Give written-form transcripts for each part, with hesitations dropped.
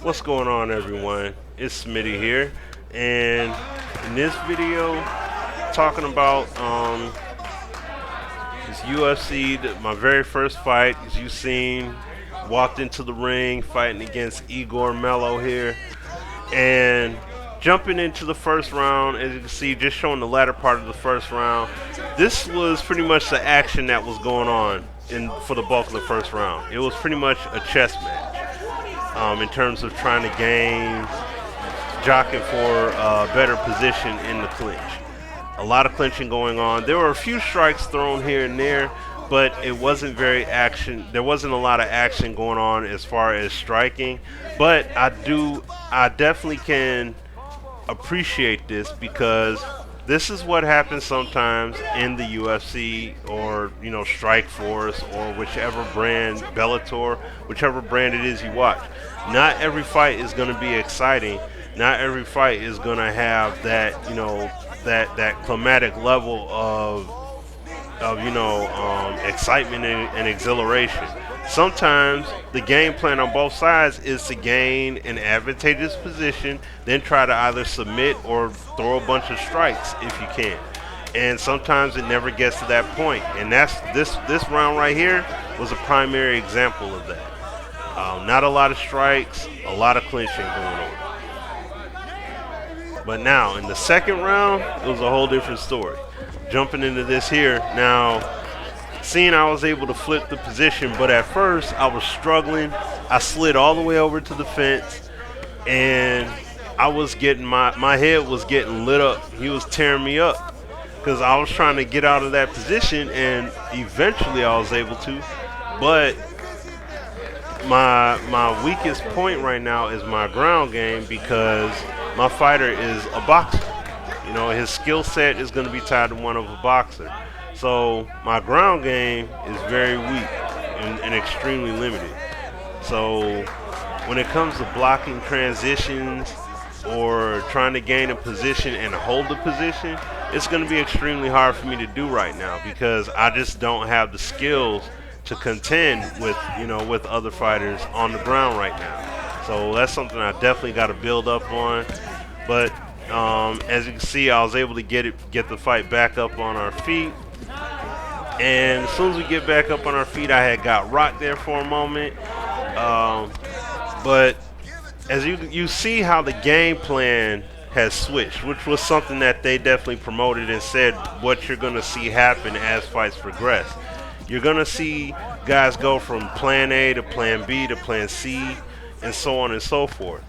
What's going on, everyone? It's Smitty here, and in this video, talking about this UFC, my very first fight. As you've seen, walked into the ring fighting against Igor Mello here, and jumping into the first round. As you can see, just showing the latter part of the first round. This was pretty much the action that was going on for the bulk of the first round. It was pretty much a chess match. In terms of trying to gain, jockeying for a better position in the clinch. A lot of clinching going on. There were a few strikes thrown here and there, but it wasn't very action. There wasn't a lot of action going on as far as striking. But I definitely can appreciate this because this is what happens sometimes in the UFC or Strike Force or whichever brand, Bellator, whichever brand it is you watch. Not every fight is going to be exciting. Not every fight is going to have that that climatic level of excitement and exhilaration. Sometimes the game plan on both sides is to gain an advantageous position, then try to either submit or throw a bunch of strikes if you can. And sometimes it never gets to that point. And that's this round right here was a primary example of that. Not a lot of strikes, a lot of clinching going on. But now in the second round, it was a whole different story. Jumping into this here now. Seeing I was able to flip the position, but at first I was struggling. I slid all the way over to the fence, and I was getting my head was getting lit up. He was tearing me up because I was trying to get out of that position, and eventually I was able to. But my weakest point right now is my ground game because my fighter is a boxer. His skill set is going to be tied to one of a boxer. So my ground game is very weak and extremely limited. So when it comes to blocking transitions or trying to gain a position and hold the position, it's going to be extremely hard for me to do right now because I just don't have the skills to contend with other fighters on the ground right now. So that's something I definitely got to build up on. But as you can see, I was able to get the fight back up on our feet. And as soon as we get back up on our feet, I had got rocked there for a moment. But as you see how the game plan has switched, which was something that they definitely promoted and said what you're going to see happen as fights progress. You're going to see guys go from plan A to plan B to plan C and so on and so forth.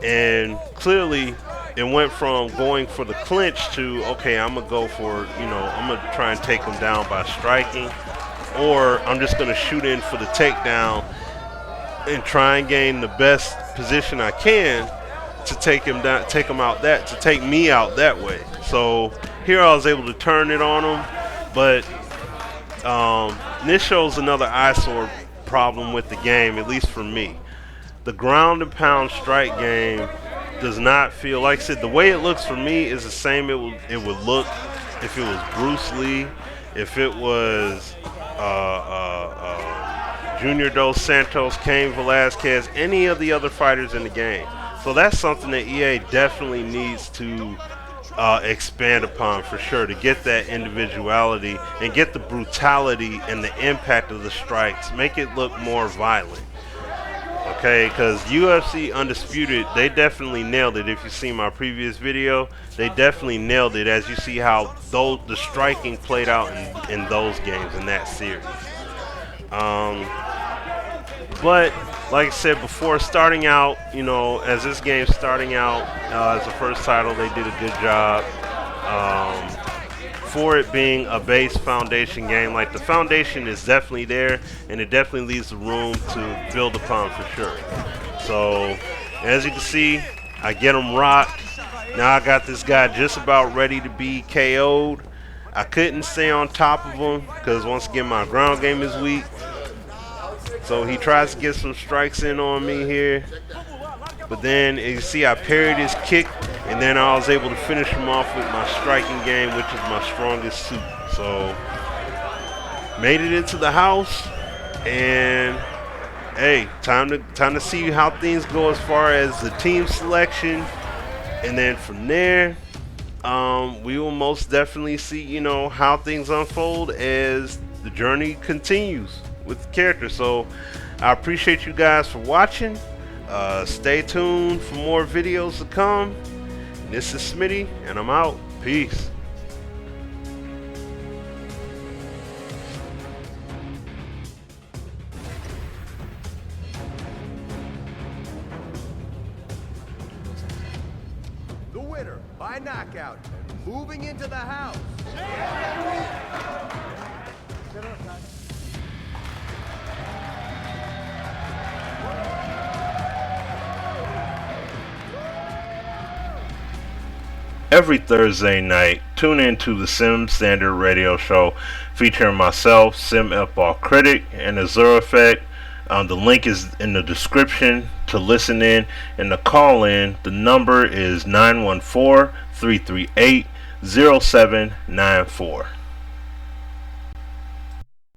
And clearly, it went from going for the clinch to, okay, I'm going to go for, I'm going to try and take him down by striking, or I'm just going to shoot in for the takedown and try and gain the best position I can to take him down, to take me out that way. So here I was able to turn it on him, but this shows another eyesore problem with the game, at least for me. The ground and pound strike game does not feel, like I said, the way it looks for me is the same it would look if it was Bruce Lee, if it was Junior Dos Santos, Cain Velasquez, any of the other fighters in the game. So that's something that EA definitely needs to expand upon for sure, to get that individuality and get the brutality and the impact of the strikes, make it look more violent. Okay, because UFC Undisputed, they definitely nailed it. If you see my previous video, they definitely nailed it as you see how the striking played out in those games, in that series. But like I said before, starting out, as this game's starting out as the first title, they did a good job. For it being a base foundation game, like the foundation is definitely there, and it definitely leaves the room to build upon for sure. So as you can see, I get him rocked. Now I got this guy just about ready to be KO'd. I couldn't stay on top of him because once again my ground game is weak. So he tries to get some strikes in on me here. But then you see I parried his kick, and then I was able to finish him off with my striking game, which is my strongest suit. So made it into the house, and hey, time to see how things go as far as the team selection, and then from there, we will most definitely see, how things unfold as the journey continues with the character. So I appreciate you guys for watching. Stay tuned for more videos to come. This is Smitty, and I'm out. Peace. The winner by knockout, moving into the house. Every Thursday night, tune in to the Sim Standard Radio Show featuring myself, Sim F-Ball Critic, and Azure Effect. The link is in the description to listen in and to call in. The number is 914-338-0794.